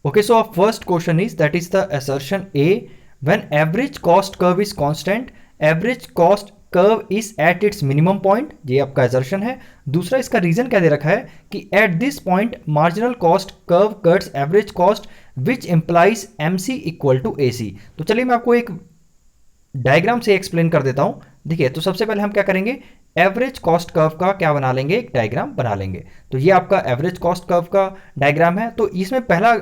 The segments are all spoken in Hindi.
Okay, so our first question is, that is the assertion A, when average cost curve is constant, average cost curve is at its minimum point, ये आपका assertion है। दूसरा इसका रीजन क्या दे रखा है कि at this point marginal cost curve cuts average cost which implies MC equal to AC। तो चलिए मैं आपको एक डायग्राम से एक्सप्लेन कर देता हूं। देखिए, तो सबसे पहले हम क्या करेंगे, एवरेज कॉस्ट कर्व का क्या बना लेंगे, एक डायग्राम बना लेंगे। तो ये आपका एवरेज कॉस्ट कर्व का डायग्राम है। तो इसमें पहला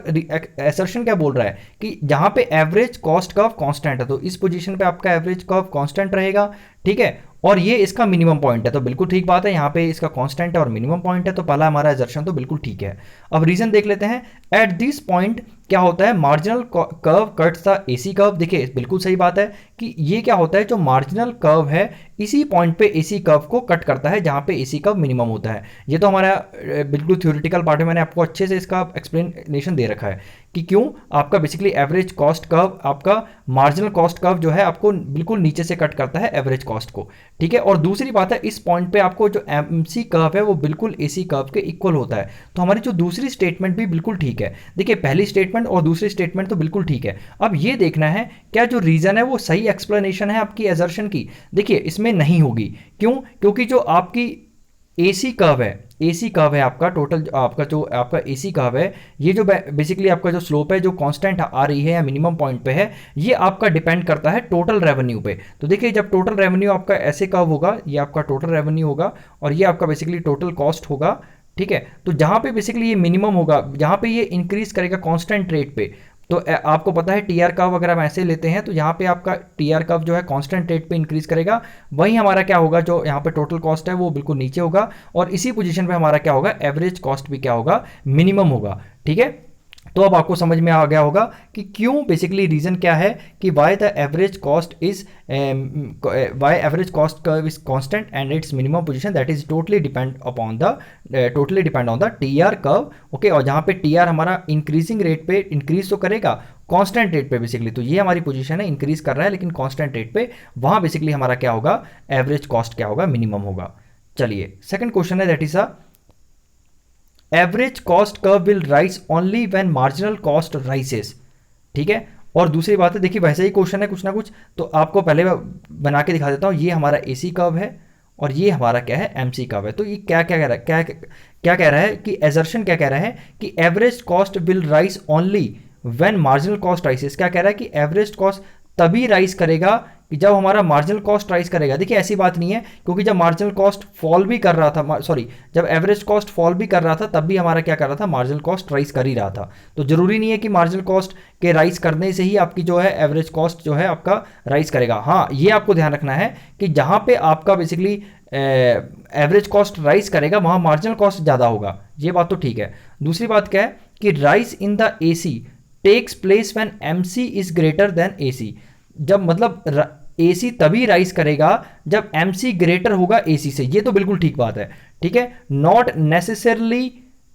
एसर्शन क्या बोल रहा है कि जहां पे एवरेज कॉस्ट कर्व कांस्टेंट है, तो इस पोजीशन पे आपका एवरेज कर्व कांस्टेंट रहेगा, ठीक है। और ये इसका मिनिमम पॉइंट है, तो बिल्कुल ठीक बात है, यहाँ पे इसका कांस्टेंट है और मिनिमम पॉइंट है, तो पहला हमारा एजर्शन तो बिल्कुल ठीक है। अब रीजन देख लेते हैं। एट दिस पॉइंट क्या होता है, marginal curve cuts the AC curve. देखिए बिल्कुल सही बात है कि ये क्या होता है, जो मार्जिनल कर्व है इसी पॉइंट पे AC कर्व को कट करता है जहां पे AC कर्व मिनिमम होता है। ये तो हमारा बिल्कुल थ्योरेटिकल पार्ट में मैंने आपको अच्छे से इसका एक्सप्लेनेशन दे रखा है कि क्यों आपका बेसिकली एवरेज कॉस्ट कर्व, आपका मार्जिनल कॉस्ट कर्व जो है आपको बिल्कुल नीचे से कट करता है एवरेज कॉस्ट को, ठीक है। और दूसरी बात है, इस पॉइंट पे आपको जो MC कर्व है वो बिल्कुल AC कर्व के इक्वल होता है। तो हमारी जो दूसरी स्टेटमेंट भी बिल्कुल ठीक है। देखिए, पहली स्टेटमेंट और दूसरी स्टेटमेंट तो बिल्कुल ठीक है। अब ये देखना है क्या जो रीजन है वो सही एक्सप्लेनेशन है आपकी एजर्शन की। देखिए इसमें नहीं होगी, क्यों, क्योंकि जो आपकी AC कर्व है, AC कर्व है आपका टोटल, आपका जो आपका AC कर्व है, ये जो बेसिकली आपका जो स्लोप है जो कांस्टेंट आ रही है या मिनिमम पॉइंट पे है, ये आपका डिपेंड करता है टोटल रेवेन्यू पे। तो देखिए जब टोटल रेवेन्यू आपका ऐसे कर्व होगा, ये आपका टोटल रेवेन्यू होगा और ये आपका बेसिकली टोटल कॉस्ट होगा, ठीक है। तो जहां पे बेसिकली ये मिनिमम होगा, जहां पे ये इंक्रीज करेगा कांस्टेंट रेट पे, तो आपको पता है TR कर्व अगर हम ऐसे लेते हैं तो यहाँ पे आपका TR कर्व जो है कांस्टेंट रेट पे इंक्रीज करेगा, वही हमारा क्या होगा, जो यहाँ पे टोटल कॉस्ट है वो बिल्कुल नीचे होगा और इसी पोजीशन पे हमारा क्या होगा, एवरेज कॉस्ट भी क्या होगा, मिनिमम होगा, ठीक है। तो अब आपको समझ में आ गया होगा कि क्यों बेसिकली रीजन क्या है कि why the average cost is why average cost curve is constant and its minimum position that is totally depend on the TR curve. Okay, और जहां पे TR हमारा इंक्रीजिंग रेट पे इंक्रीज तो करेगा कांस्टेंट रेट पे बेसिकली, तो ये हमारी पोजीशन है, इंक्रीज कर रहा है लेकिन कांस्टेंट रेट पे, वहां बेसिकली हमारा क्या होगा, एवरेज कॉस्ट क्या होगा, मिनिमम होगा। चलिए सेकंड क्वेश्चन है, that is a average cost curve will rise only when marginal cost राइसेस, ठीक है। और दूसरी बात है, देखिए वैसे ही क्वेश्चन है कुछ ना कुछ, तो आपको पहले बना के दिखा देता हूं। ये हमारा AC कर्व है और ये हमारा क्या है, MC कर्व है। तो ये क्या क्या कह रहा है, क्या कह रहा है कि एजर्शन क्या कह रहा है कि average cost will rise only when marginal cost राइसेस। क्या कह रहा है कि एवरेज कॉस्ट तभी राइज करेगा कि जब हमारा मार्जिनल कॉस्ट राइज करेगा। देखिए ऐसी बात नहीं है, क्योंकि जब मार्जिनल कॉस्ट फॉल भी कर रहा था, सॉरी, जब एवरेज कॉस्ट फॉल भी कर रहा था तब भी हमारा क्या कर रहा था, मार्जिनल कॉस्ट राइज कर ही रहा था। तो जरूरी नहीं है कि मार्जिनल कॉस्ट के राइज करने से ही आपकी जो है एवरेज कॉस्ट जो है आपका राइज करेगा। हाँ, ये आपको ध्यान रखना है कि जहां पे आपका बेसिकली एवरेज कॉस्ट राइज करेगा वहां मार्जिनल कॉस्ट ज़्यादा होगा, ये बात तो ठीक है। दूसरी बात क्या है कि rise in the AC takes place when MC is greater than AC। जब मतलब AC तभी राइज करेगा जब MC ग्रेटर होगा AC से, ये तो बिल्कुल ठीक बात है, ठीक है। नॉट नेसेसरली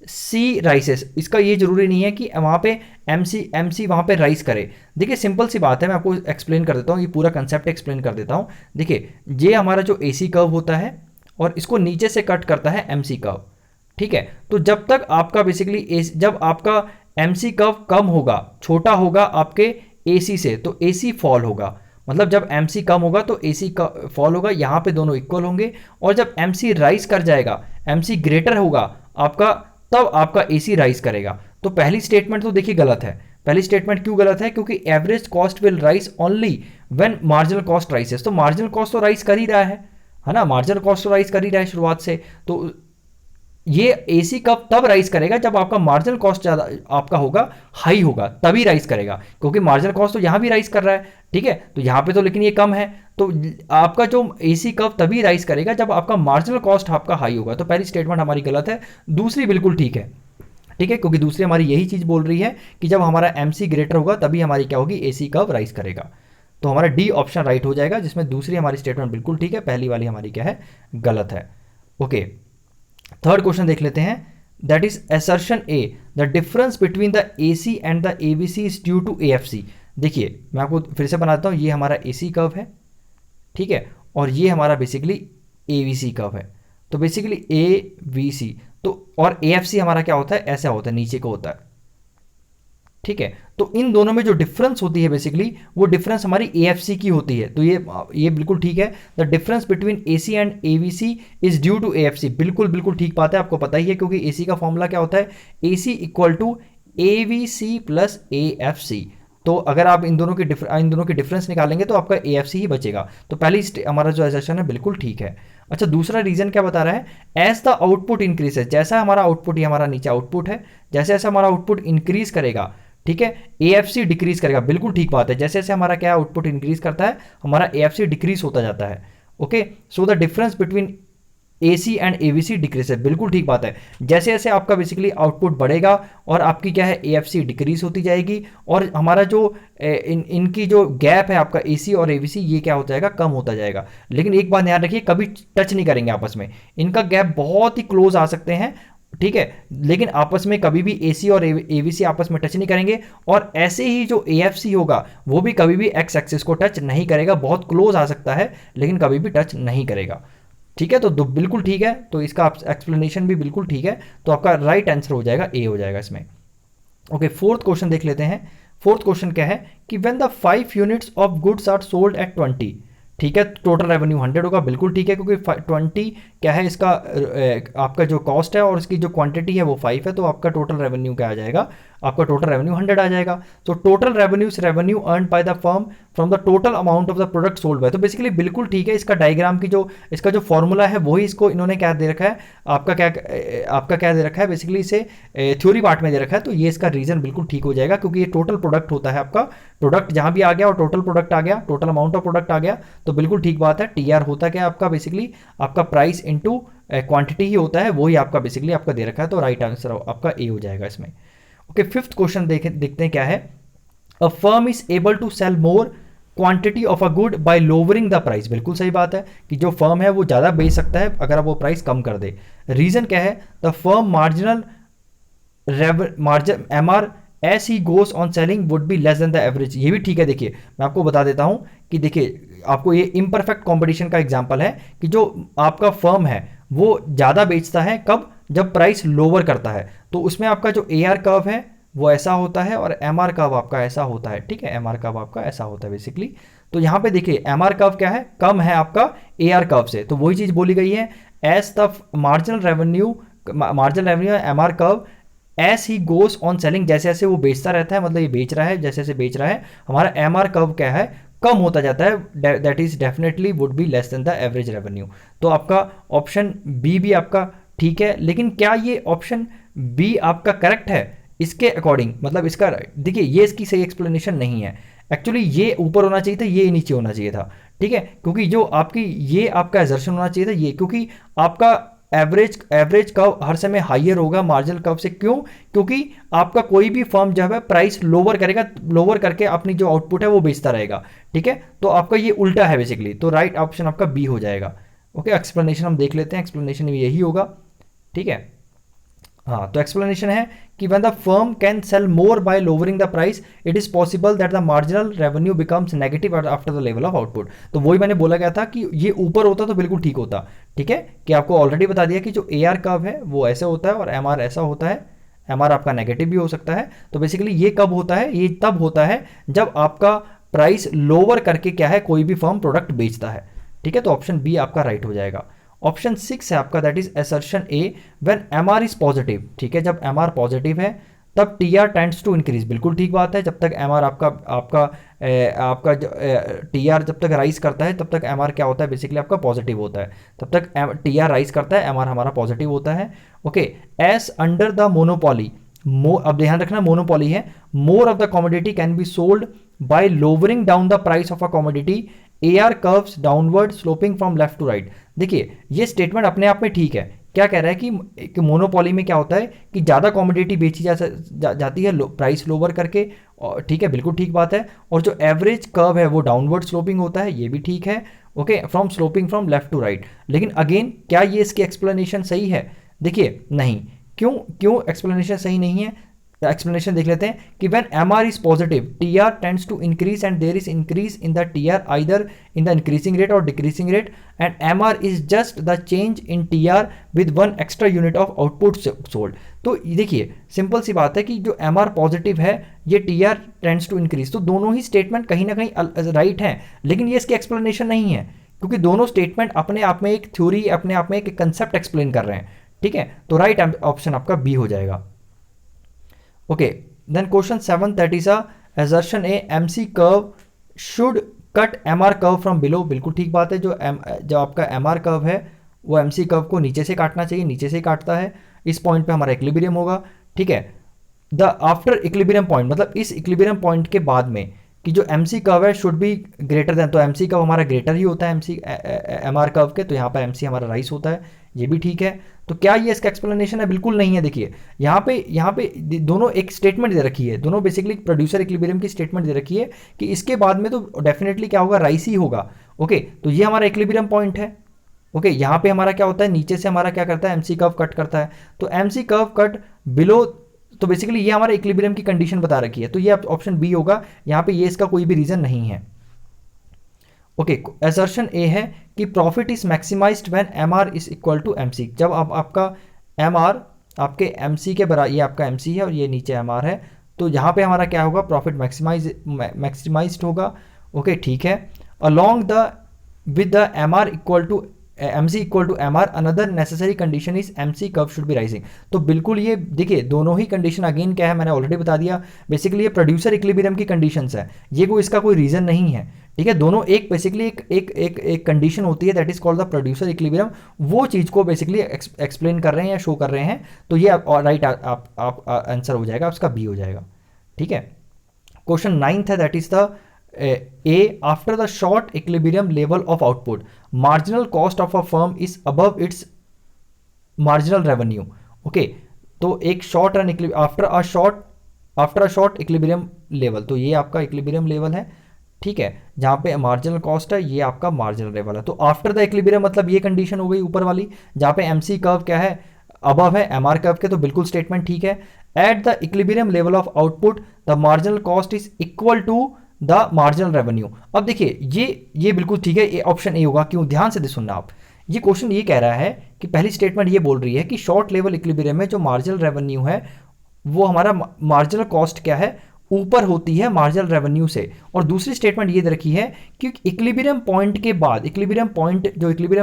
C राइसेस, इसका ये जरूरी नहीं है कि वहां पे MC वहां पे राइज करे। देखिए सिंपल सी बात है, मैं आपको एक्सप्लेन कर देता हूँ, ये पूरा कंसेप्ट एक्सप्लेन कर देता हूँ। देखिए ये हमारा जो AC कर्व होता है और इसको नीचे से कट करता है MC कर्व, ठीक है। तो जब तक आपका बेसिकली जब आपका MC कर्व कम होगा, छोटा होगा आपके AC से, तो AC फॉल होगा। मतलब जब MC कम होगा तो AC का फॉल होगा, यहाँ पे दोनों इक्वल होंगे। और जब MC राइज कर जाएगा, MC ग्रेटर होगा आपका, तब आपका AC राइज करेगा। तो पहली स्टेटमेंट तो देखिए गलत है। पहली स्टेटमेंट क्यों गलत है, क्योंकि average cost will rise only when marginal cost राइसेस। तो मार्जिनल कॉस्ट तो राइज कर ही रहा है ना, मार्जिनल कॉस्ट तो राइज कर ही रहा है शुरुआत से। तो ये AC कब तब राइज करेगा जब आपका मार्जिनल कॉस्ट ज़्यादा आपका होगा, हाई होगा, तभी राइज करेगा, क्योंकि मार्जिनल कॉस्ट तो यहाँ भी राइज कर रहा है, ठीक है। तो यहाँ पे तो लेकिन ये कम है, तो आपका जो AC कब तभी राइज करेगा जब आपका मार्जिनल कॉस्ट आपका हाई होगा। तो पहली स्टेटमेंट हमारी गलत है, दूसरी बिल्कुल ठीक है, ठीक है, क्योंकि दूसरी हमारी यही चीज़ बोल रही है कि जब हमारा MC ग्रेटर होगा तभी हमारी क्या होगी, AC कब राइज करेगा। तो हमारा D ऑप्शन राइट हो जाएगा, जिसमें दूसरी हमारी स्टेटमेंट बिल्कुल ठीक है, पहली वाली हमारी क्या है, गलत है। ओके, थर्ड क्वेश्चन देख लेते हैं, that is assertion A, the difference between the AC and the ABC is due to AFC। देखिए मैं आपको फिर से बनाता हूं, ये हमारा AC कर्व है, ठीक है, और ये हमारा बेसिकली AVC कर्व है। तो बेसिकली AVC तो और AFC हमारा क्या होता है, ऐसा होता है, नीचे को होता है, ठीक है। तो इन दोनों में जो डिफरेंस होती है बेसिकली वो डिफरेंस हमारी एएफसी की होती है। तो ये बिल्कुल ठीक है। The difference between AC and AVC is due to AFC. बिल्कुल बिल्कुल ठीक बात है, आपको पता ही है, क्योंकि एसी का फॉर्मूला क्या होता है, AC equal to AVC plus AFC. तो अगर आप इन दोनों की डिफरेंस निकालेंगे तो आपका एएफसी ही बचेगा। तो पहली हमारा जो एजर्शन है बिल्कुल ठीक है। अच्छा, दूसरा रीजन क्या बता रहा है, एज द आउटपुट इंक्रीजेज, जैसा हमारा आउटपुट, ये हमारा नीचे आउटपुट है, जैसे जैसे हमारा आउटपुट इंक्रीज करेगा, ठीक है, एएफसी डिक्रीज करेगा। बिल्कुल ठीक बात है, जैसे जैसे हमारा क्या आउटपुट इंक्रीज करता है हमारा एएफसी डिक्रीज होता जाता है। Okay, so the difference between AC and AVC decrease है। बिल्कुल ठीक बात है, जैसे जैसे आपका बेसिकली आउटपुट बढ़ेगा और आपकी क्या है एएफसी डिक्रीज होती जाएगी, और हमारा जो इनकी जो गैप है आपका एसी और एवीसी, ये क्या हो जाएगा, कम होता जाएगा। लेकिन एक बात ध्यान रखिए, कभी टच नहीं करेंगे आपस में, इनका गैप बहुत ही क्लोज आ सकते हैं, ठीक है, लेकिन आपस में कभी भी एसी और एवीसी आपस में टच नहीं करेंगे। और ऐसे ही जो एएफसी होगा वो भी कभी भी एक्स एक्सिस को टच नहीं करेगा, बहुत क्लोज आ सकता है लेकिन कभी भी टच नहीं करेगा। ठीक है, तो बिल्कुल ठीक है, तो इसका एक्सप्लेनेशन भी बिल्कुल ठीक है, तो आपका राइट आंसर हो जाएगा, ए हो जाएगा इसमें। ओके, फोर्थ क्वेश्चन देख लेते हैं। फोर्थ क्वेश्चन क्या है कि when the 5 units of goods are sold at 20, ठीक है, टोटल रेवेन्यू 100 होगा। बिल्कुल ठीक है, क्योंकि 20 क्या है इसका आपका जो कॉस्ट है और इसकी जो क्वांटिटी है वो 5 है, तो आपका टोटल रेवेन्यू क्या आ जाएगा, आपका टोटल रेवेन्यू 100 आ जाएगा। तो total revenue earn by the firm from the total amount of the product sold by. तो बेसिकली बिल्कुल ठीक है, इसका डायग्राम की जो इसका जो फॉर्मूला है वही इसको इन्होंने क्या दे रखा है, आपका क्या दे रखा है, बेसिकली इसे थ्योरी पार्ट में दे रखा है। तो ये इसका रीजन बिल्कुल ठीक हो जाएगा, क्योंकि ये टोटल प्रोडक्ट होता है आपका, प्रोडक्ट जहां भी आ गया और टोटल प्रोडक्ट आ गया, टोटल अमाउंट ऑफ प्रोडक्ट आ गया, तो बिल्कुल ठीक बात है। टीआर होता क्या है आपका, बेसिकली आपका प्राइस इनटू क्वांटिटी ही होता है, वही आपका बेसिकली आपका दे रखा है, तो राइट आंसर आपका ए हो जाएगा इसमें। ओके, फिफ्थ क्वेश्चन देखते हैं क्या है। A firm is able to sell more quantity of a good by lowering the price. बिल्कुल सही बात है कि जो फर्म है वो ज़्यादा बेच सकता है अगर आप वो प्राइस कम कर दे। रीजन क्या है, the firm marginal margin MR S he goes on selling would be less than the average. ये भी ठीक है। देखिए मैं आपको बता देता हूं कि देखिए आपको ये इम्परफेक्ट कंपटीशन का एग्जांपल है कि जो आपका फर्म है वो ज़्यादा बेचता है कब, जब प्राइस लोअर करता है। तो उसमें आपका जो ए आर कर्व है वो ऐसा होता है और एम आर कर्व आपका ऐसा होता है, ठीक है, एम आर कर्व आपका ऐसा होता है बेसिकली। तो यहाँ पे देखिए एम आर कर्व क्या है, कम है आपका ए आर कर्व से, तो वही चीज़ बोली गई है, as the marginal revenue M R curve as he goes on selling, जैसे जैसे वो बेचता रहता है, मतलब ये बेच रहा है, जैसे जैसे बेच रहा है हमारा एम आर कर्व क्या है, कम होता जाता है, that is definitely would be less than the average revenue. तो आपका ऑप्शन बी भी आपका ठीक है, लेकिन क्या ये ऑप्शन बी आपका करेक्ट है इसके अकॉर्डिंग, मतलब इसका देखिए ये इसकी सही एक्सप्लेनेशन नहीं है। एक्चुअली ये ऊपर होना चाहिए था, ये नीचे होना चाहिए था, ठीक है, क्योंकि जो आपकी ये आपका एजर्शन होना चाहिए था ये, क्योंकि आपका एवरेज कर्व हर समय हाइयर होगा मार्जिनल कर्व से। क्यों, क्योंकि आपका कोई भी फर्म जब है प्राइस लोअर करेगा, लोअर करके अपनी जो आउटपुट है वो बेचता रहेगा, ठीक है, तो आपका ये उल्टा है बेसिकली, तो राइट ऑप्शन आपका बी हो जाएगा। ओके, एक्सप्लेनेशन हम देख लेते हैं, एक्सप्लेनेशन यही होगा, ठीक है। हाँ, तो एक्सप्लेनेशन है कि when the firm can sell more by lowering the price it is possible that the marginal revenue becomes negative after the level of output. तो वही मैंने बोला गया था कि ये ऊपर होता तो बिल्कुल ठीक होता, ठीक है, कि आपको ऑलरेडी बता दिया कि जो ए आर कर्व है वो ऐसे होता है और एम आर ऐसा होता है, एम आर आपका नेगेटिव भी हो सकता है। तो बेसिकली ये कब होता है, ये तब होता है जब आपका प्राइस लोअर करके क्या है कोई भी फर्म प्रोडक्ट बेचता है, ठीक है, तो ऑप्शन बी आपका राइट हो जाएगा। ऑप्शन 6 है आपका, that is assertion A, when M R is positive, ठीक है, जब एम आर पॉजिटिव है तब T R tends to increase. बिल्कुल ठीक बात है, जब तक एम आर आपका टी आर जब तक राइज करता है तब तक एम आर क्या होता है, बेसिकली आपका पॉजिटिव होता है, तब तक टी आर राइज करता है, एम आर हमारा पॉजिटिव होता है। Okay, as under the monopoly, अब ध्यान रखना मोनोपॉली है, more of the commodity can be sold by lowering down the price of a commodity, A R curves downward sloping from left to right. देखिए ये स्टेटमेंट अपने आप में ठीक है, क्या कह रहा है कि मोनोपॉली में क्या होता है कि ज़्यादा कॉमोडिटी बेची जाती है प्राइस लोअर करके, ठीक है, बिल्कुल ठीक बात है। और जो एवरेज कर्व है वो डाउनवर्ड स्लोपिंग होता है, ये भी ठीक है, okay, from sloping from left to right. लेकिन अगेन क्या ये इसकी एक्सप्लेनेशन सही है, देखिए नहीं, क्यों एक्सप्लेनेशन सही नहीं है, एक्सप्लेनेशन देख लेते हैं कि when MR is positive TR tends to increase and there is increase in the TR either in the increasing rate और decreasing rate and MR is just the change in TR with 1 extra unit of output sold. तो देखिए सिंपल सी बात है कि जो एमआर पॉजिटिव है ये टीआर टेंड्स टू इंक्रीज, तो दोनों ही स्टेटमेंट कहीं ना कहीं राइट हैं, लेकिन ये इसकी एक्सप्लेनेशन नहीं है क्योंकि दोनों स्टेटमेंट अपने आप में एक थ्योरी, अपने आप में एक कंसेप्ट एक्सप्लेन कर रहे हैं। ठीक है, तो राइट ऑप्शन आपका बी हो जाएगा। Okay, then question 7 that is assertion A MC curve should cut MR curve from below. बिल्कुल ठीक बात है, जो आपका एमआर कर्व है वो एमसी कर्व को नीचे से काटना चाहिए, नीचे से ही काटता है। इस पॉइंट पे हमारा इक्विलिब्रियम होगा। ठीक है, द आफ्टर इक्विलिब्रियम पॉइंट मतलब इस इक्विलिब्रियम पॉइंट के बाद में कि जो एमसी कर्व है शुड बी ग्रेटर देन, तो एमसी कर्व हमारा ग्रेटर ही होता है एमसी एमआर कर्व के, तो यहाँ पर एमसी हमारा राइस होता है, ये भी ठीक है। तो क्या ये इसका एक्सप्लेनेशन है? बिल्कुल नहीं है। देखिए यहाँ पे दोनों एक स्टेटमेंट दे रखी है, दोनों बेसिकली प्रोड्यूसर इक्विलिब्रियम की स्टेटमेंट दे रखी है कि इसके बाद में तो डेफिनेटली क्या होगा, राइस ही होगा। ओके, तो ये हमारा इक्विलिब्रियम पॉइंट है। ओके, यहाँ पे हमारा क्या होता है, नीचे से हमारा क्या करता है, एमसी कर्व कट करता है, तो एमसी कर्व कट बिलो, तो बेसिकली ये हमारे इक्विलिब्रियम की कंडीशन बता रखी है, तो ये ऑप्शन बी होगा। यहाँ पे ये इसका कोई भी रीजन नहीं है। ओके, असर्शन ए है कि profit is maximized when MR is equal to MC. जब आपका एमआर आपके एमसी के बराबर, ये आपका एमसी है और ये नीचे एमआर है, तो यहाँ पे हमारा क्या होगा, प्रॉफिट मैक्सिमाइज्ड होगा। ओके, ठीक है। Along the with the MR equal to MC equal to MR another necessary condition is MC curve should be rising. तो बिल्कुल ये देखिए दोनों ही कंडीशन अगेन क्या है, मैंने ऑलरेडी बता दिया, बेसिकली ये प्रोड्यूसर इक्विलिब्रियम की कंडीशंस है, ये कोई इसका कोई रीजन नहीं है। ठीक है, दोनों एक बेसिकली एक कंडीशन होती है that is called the producer equilibrium, वो चीज़ को बेसिकली एक्सप्लेन कर रहे हैं या शो कर रहे हैं, तो ये राइट आप आंसर हो जाएगा, उसका बी हो जाएगा। ठीक है, क्वेश्चन 9 है that is the A after the short equilibrium level of output marginal cost of a firm is above its marginal revenue। Okay, तो एक short run after a short equilibrium level, तो ये आपका इक्विलिब्रियम लेवल है। ठीक है, जहाँ पे मार्जिनल कॉस्ट है ये आपका मार्जिनल लेवल है, तो आफ्टर द इक्विलिब्रियम मतलब ये कंडीशन हो गई ऊपर वाली, जहाँ पे एमसी कर्व क्या है, अबव है एमआर कर्व के, तो बिल्कुल स्टेटमेंट ठीक है। At the equilibrium level of output the marginal cost is equal to the marginal revenue. अब देखिए ये बिल्कुल ठीक है, ये ऑप्शन ए होगा। क्यों? ध्यान से सुनना आप, ये क्वेश्चन ये कह रहा है कि पहली स्टेटमेंट ये बोल रही है कि शॉर्ट लेवल इक्विलिब्रियम में जो मार्जिनल रेवेन्यू है वो हमारा मार्जिनल कॉस्ट क्या है, ऊपर होती है मार्जिनल रेवेन्यू से। और दूसरी स्टेटमेंट ये रखी है कि इक्विलिब्रियम पॉइंट के बाद इक्विलिब्रियम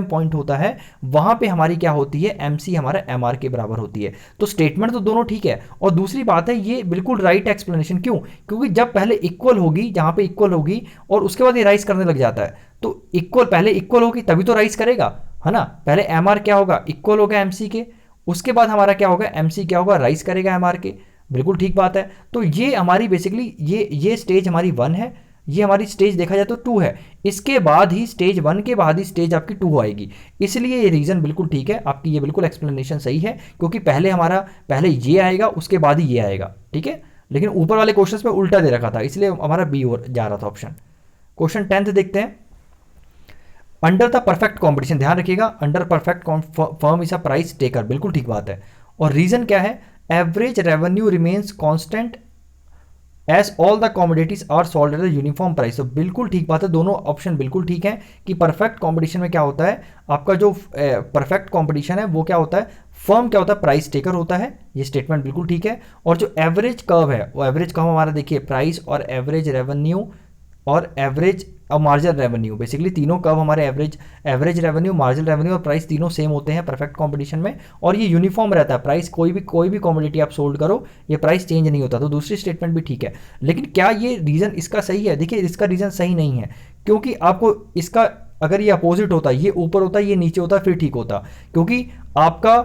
पॉइंट होता है वहां पे हमारी क्या होती है, एमसी हमारा एमआर के बराबर होती है। तो स्टेटमेंट तो दोनों ठीक है, और दूसरी बात है ये बिल्कुल राइट एक्सप्लेनेशन। क्यों? क्योंकि जब पहले इक्वल होगी, जहां पे इक्वल होगी और उसके बाद ये राइज करने लग जाता है, तो पहले इक्वल होगी तभी तो राइज करेगा, है ना। पहले एमआर क्या होगा, इक्वल होगा एमसी के, उसके बाद हमारा क्या होगा, एमसी क्या होगा, राइज करेगा एमआर के। बिल्कुल ठीक बात है। तो ये हमारी बेसिकली ये स्टेज हमारी 1 है, ये हमारी स्टेज देखा जाए तो 2 है, इसके बाद ही स्टेज 1 के बाद ही स्टेज आपकी 2 आएगी। इसलिए ये रीज़न बिल्कुल ठीक है आपकी, ये बिल्कुल एक्सप्लेनेशन सही है, क्योंकि पहले ये आएगा उसके बाद ही ये आएगा। ठीक है, लेकिन ऊपर वाले क्वेश्चन में उल्टा दे रखा था, इसलिए हमारा बी जा रहा था ऑप्शन। क्वेश्चन 10 देखते हैं। अंडर द परफेक्ट कॉम्पिटिशन, ध्यान रखिएगा, under perfect firm is a price taker, बिल्कुल ठीक बात है। और रीजन क्या है, average revenue remains constant as all the commodities are sold at the uniform price. तो बिल्कुल ठीक बात है, दोनों ऑप्शन बिल्कुल ठीक है कि परफेक्ट कंपटीशन में क्या होता है, आपका जो परफेक्ट कंपटीशन है वो क्या होता है, फर्म क्या होता है, प्राइस टेकर होता है, ये स्टेटमेंट बिल्कुल ठीक है। और जो एवरेज कर्व है वो एवरेज कर्व हमारा देखिए प्राइस और एवरेज रेवेन्यू और एवरेज और मार्जिनल रेवेन्यू, बेसिकली तीनों कर्व हमारे एवरेज रेवेन्यू, मार्जिनल रेवेन्यू और प्राइस तीनों सेम होते हैं परफेक्ट कंपटीशन में, और ये यूनिफॉर्म रहता है प्राइस, कोई भी कमोडिटी आप सोल्ड करो ये प्राइस चेंज नहीं होता। तो दूसरी स्टेटमेंट भी ठीक है, लेकिन क्या ये रीज़न इसका सही है? देखिए इसका रीज़न सही नहीं है, क्योंकि आपको इसका अगर ये अपोजिट होता, ये ऊपर होता, ये नीचे होता, फिर ठीक होता, क्योंकि आपका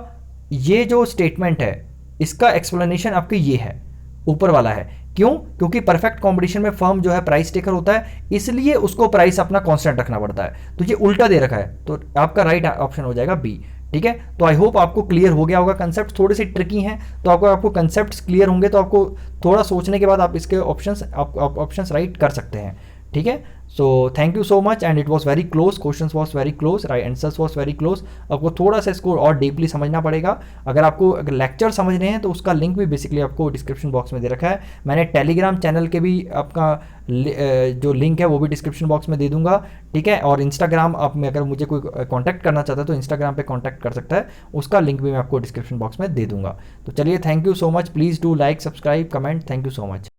ये जो स्टेटमेंट है इसका एक्सप्लेनेशन आपकी ये है, ऊपर वाला है। क्यों? क्योंकि परफेक्ट कंपटीशन में फर्म जो है प्राइस टेकर होता है, इसलिए उसको प्राइस अपना कांस्टेंट रखना पड़ता है, तो ये उल्टा दे रखा है, तो आपका राइट ऑप्शन हो जाएगा बी। ठीक है, तो आई होप आपको क्लियर हो गया होगा। कंसेप्ट थोड़े से ट्रिकी हैं, तो आपको कंसेप्ट क्लियर होंगे तो आपको थोड़ा सोचने के बाद आप इसके ऑप्शंस राइट कर सकते हैं। ठीक है, so thank you so much, and it was very close, question was very close, right answers was very close. आपको थोड़ा सा इसको और डीपली समझना पड़ेगा। अगर आपको अगर लेक्चर समझ रहे हैं तो उसका लिंक भी बेसिकली आपको डिस्क्रिप्शन बॉक्स में दे रखा है। मैंने टेलीग्राम चैनल के भी आपका जो लिंक है वो भी डिस्क्रिप्शन बॉक्स में दे दूंगा, ठीक है। और इंस्टाग्राम आप में अगर मुझे कोई कॉन्टैक्ट करना चाहता है तो इंस्टाग्राम पे कॉन्टैक्ट कर सकता है, उसका लिंक भी मैं आपको डिस्क्रिप्शन बॉक्स में दे दूंगा। तो चलिए, thank you so much, please do like, subscribe, comment, thank you so much.